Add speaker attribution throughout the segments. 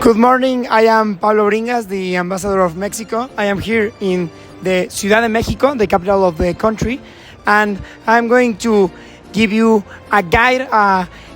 Speaker 1: Good morning, I am Pablo Bringas, the ambassador of Mexico. I am here in the Ciudad de Mexico, the capital of the country, and I'm going to give you a guide,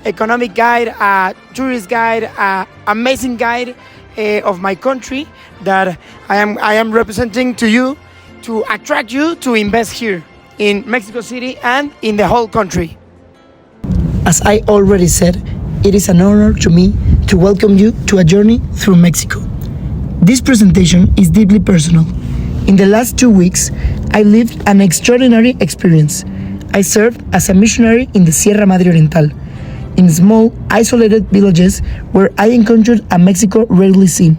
Speaker 1: economic guide, a tourist guide, amazing guide of my country that I am representing to you to attract you to invest here in Mexico City and in the whole country. As I already said, it is an honor to me to welcome you to a journey through Mexico. This presentation is deeply personal. In the last 2 weeks, I lived an extraordinary experience. I served as a missionary in the Sierra Madre Oriental, in small, isolated villages where I encountered a Mexico rarely seen,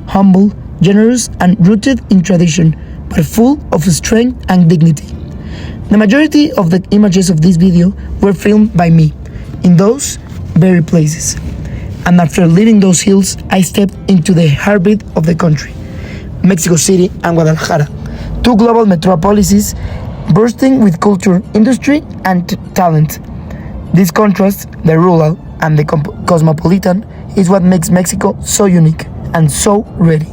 Speaker 1: humble, generous, and rooted in tradition, but full of strength and dignity. The majority of the images of this video were filmed by me, in those very places. And after leaving those hills, I stepped into the heartbeat of the country, Mexico City and Guadalajara, two global metropolises bursting with culture, industry, and talent. This contrast, the rural and the cosmopolitan, is what makes Mexico so unique and so ready.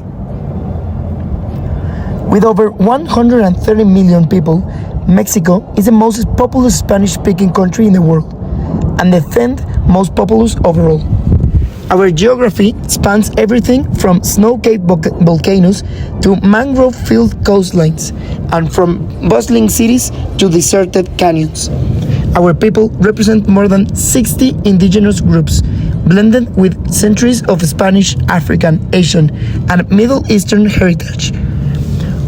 Speaker 1: With over 130 million people, Mexico is the most populous Spanish-speaking country in the world, and the 10th most populous overall. Our geography spans everything from snow-capped volcanoes to mangrove-filled coastlines, and from bustling cities to deserted canyons. Our people represent more than 60 indigenous groups, blended with centuries of Spanish, African, Asian, and Middle Eastern heritage.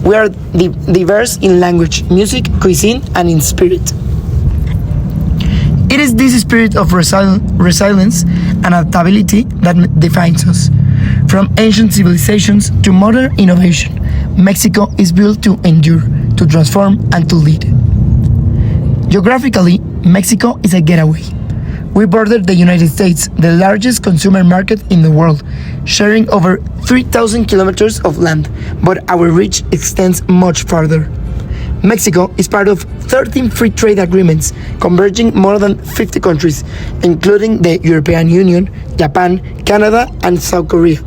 Speaker 1: We are diverse in language, music, cuisine, and in spirit. It is this spirit of resilience and adaptability that defines us. From ancient civilizations to modern innovation, Mexico is built to endure, to transform, and to lead. Geographically, Mexico is a getaway. We border the United States, the largest consumer market in the world, sharing over 3,000 kilometers of land, but our reach extends much farther. Mexico is part of 13 free trade agreements converging more than 50 countries, including the European Union, Japan, Canada, and South Korea.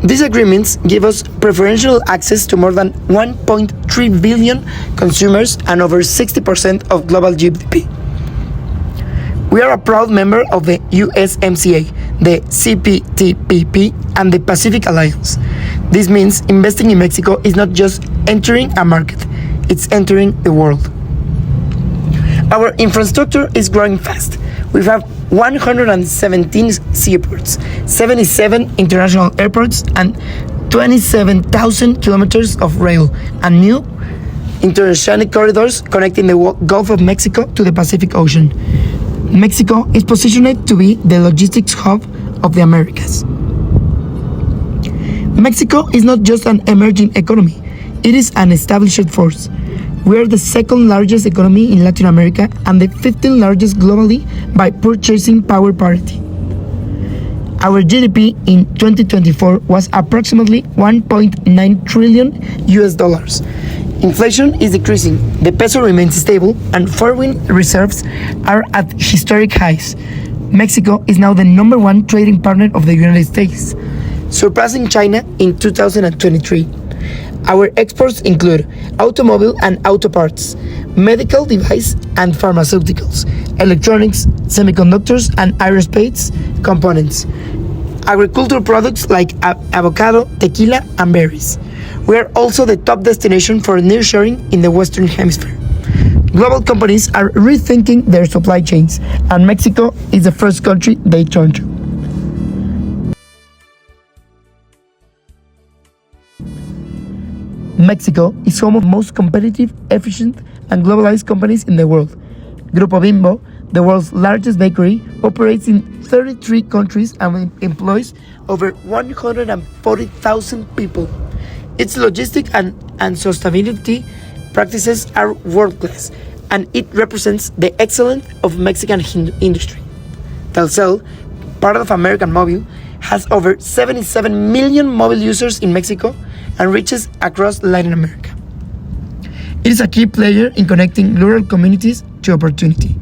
Speaker 1: These agreements give us preferential access to more than 1.3 billion consumers and over 60% of global GDP. We are a proud member of the USMCA, the CPTPP, and the Pacific Alliance. This means investing in Mexico is not just entering a market, it's entering the world. Our infrastructure is growing fast. We have 117 seaports, 77 international airports, and 27,000 kilometers of rail, and new interoceanic corridors connecting the Gulf of Mexico to the Pacific Ocean. Mexico is positioned to be the logistics hub of the Americas. Mexico is not just an emerging economy, it is an established force. We are the second largest economy in Latin America and the 15th largest globally by purchasing power parity. Our GDP in 2024 was approximately $1.9 trillion. Inflation is decreasing, the peso remains stable, and foreign reserves are at historic highs. Mexico is now the #1 trading partner of the United States, surpassing China in 2023. Our exports include automobile and auto parts, medical device and pharmaceuticals, electronics, semiconductors, and aerospace components, agricultural products like avocado, tequila, and berries. We are also the top destination for nearshoring in the Western Hemisphere. Global companies are rethinking their supply chains, and Mexico is the first country they turn to. Mexico is home of the most competitive, efficient, and globalized companies in the world. Grupo Bimbo, the world's largest bakery, operates in 33 countries and employs over 140,000 people. Its logistics and sustainability practices are world-class, and it represents the excellence of Mexican industry. Telcel, part of American Mobile, has over 77 million mobile users in Mexico and reaches across Latin America. It is a key player in connecting rural communities to opportunity.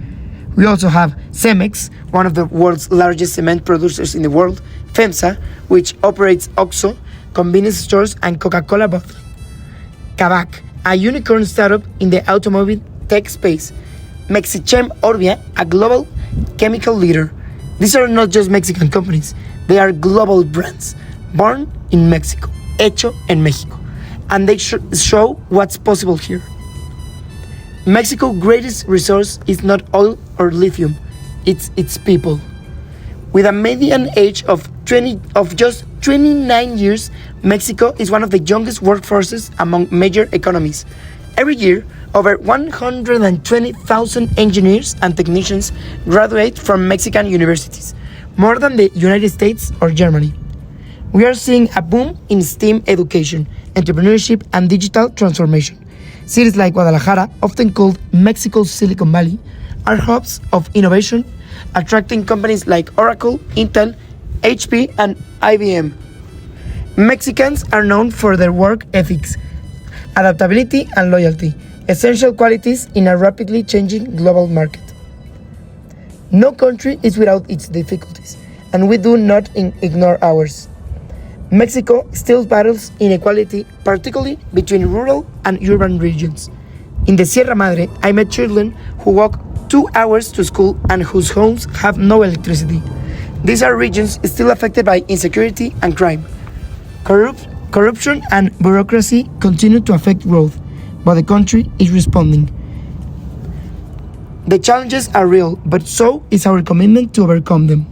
Speaker 1: We also have Cemex, one of the world's largest cement producers in the world, FEMSA, which operates OXXO, convenience stores, and Coca-Cola bottling. Kavak, a unicorn startup in the automobile tech space. Mexichem Orbia, a global chemical leader. These are not just Mexican companies, they are global brands, born in Mexico, hecho en Mexico, and they show what's possible here. Mexico's greatest resource is not oil or lithium, it's its people. With a median age of just 29 years, Mexico is one of the youngest workforces among major economies. Every year, over 120,000 engineers and technicians graduate from Mexican universities, more than the United States or Germany. We are seeing a boom in STEM education, entrepreneurship, and digital transformation. Cities like Guadalajara, often called Mexico's Silicon Valley, are hubs of innovation, attracting companies like Oracle, Intel, HP, and IBM. Mexicans are known for their work ethics, adaptability, and loyalty, essential qualities in a rapidly changing global market. No country is without its difficulties, and we do not ignore ours. Mexico still battles inequality, particularly between rural and urban regions. In the Sierra Madre, I met children who walk 2 hours to school and whose homes have no electricity. These are regions still affected by insecurity and crime. Corruption and bureaucracy continue to affect growth, but the country is responding. The challenges are real, but so is our commitment to overcome them.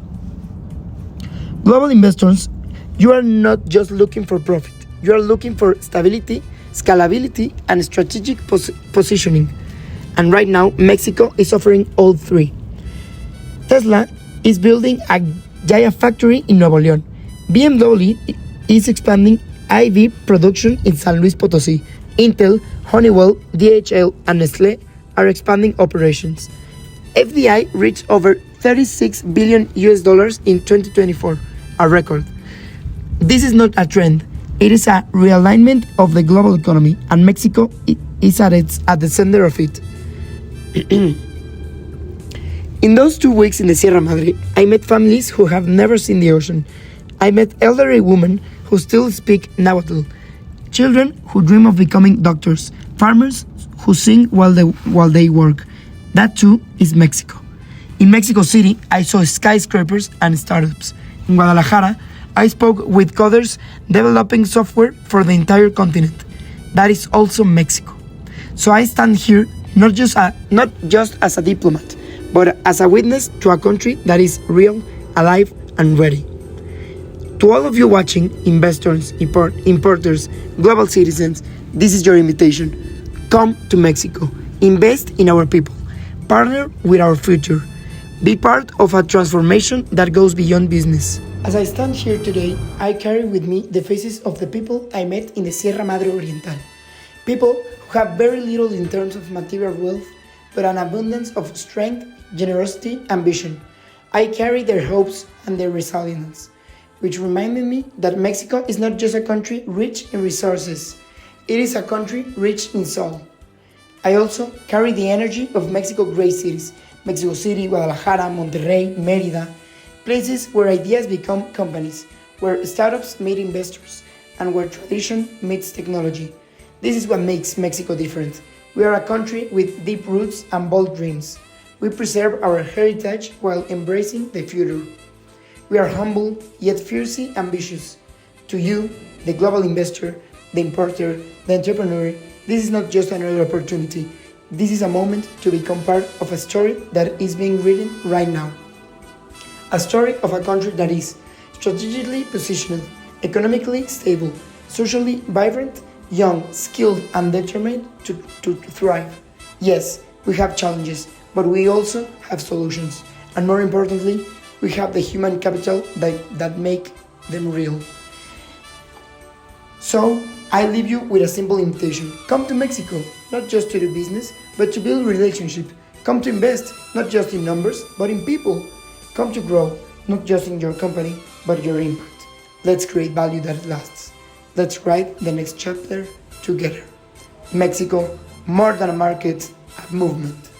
Speaker 1: Global investors, you are not just looking for profit, you are looking for stability, scalability, and strategic positioning. And right now, Mexico is offering all three. Tesla is building a Gigafactory in Nuevo León. BMW is expanding IV production in San Luis Potosí. Intel, Honeywell, DHL, and Nestlé are expanding operations. FDI reached over $36 billion in 2024, a record. This is not a trend, it is a realignment of the global economy, and Mexico is at the center of it. In those 2 weeks in the Sierra Madre, I met families who have never seen the ocean. I met elderly women who still speak Nahuatl, children who dream of becoming doctors, farmers who sing while they work. That too is Mexico. In Mexico City, I saw skyscrapers and startups. In Guadalajara, I spoke with coders developing software for the entire continent. That is also Mexico. So I stand here not just as a diplomat, but as a witness to a country that is real, alive, and ready. To all of you watching, investors, importers, global citizens, this is your invitation. Come to Mexico. Invest in our people. Partner with our future. Be part of a transformation that goes beyond business. As I stand here today, I carry with me the faces of the people I met in the Sierra Madre Oriental. People who have very little in terms of material wealth, but an abundance of strength, generosity, and vision. I carry their hopes and their resilience, which reminded me that Mexico is not just a country rich in resources, it is a country rich in soul. I also carry the energy of Mexico's great cities, Mexico City, Guadalajara, Monterrey, Mérida, places where ideas become companies, where startups meet investors, and where tradition meets technology. This is what makes Mexico different. We are a country with deep roots and bold dreams. We preserve our heritage while embracing the future. We are humble, yet fiercely ambitious. To you, the global investor, the importer, the entrepreneur, this is not just another opportunity. This is a moment to become part of a story that is being written right now. A story of a country that is strategically positioned, economically stable, socially vibrant, young, skilled, and determined to thrive. Yes, we have challenges, but we also have solutions. And more importantly, we have the human capital that make them real. So, I leave you with a simple invitation. Come to Mexico, not just to do business, but to build relationship. Come to invest, not just in numbers, but in people. Come to grow, not just in your company, but your impact. Let's create value that lasts. Let's write the next chapter together. Mexico, more than a market, a movement.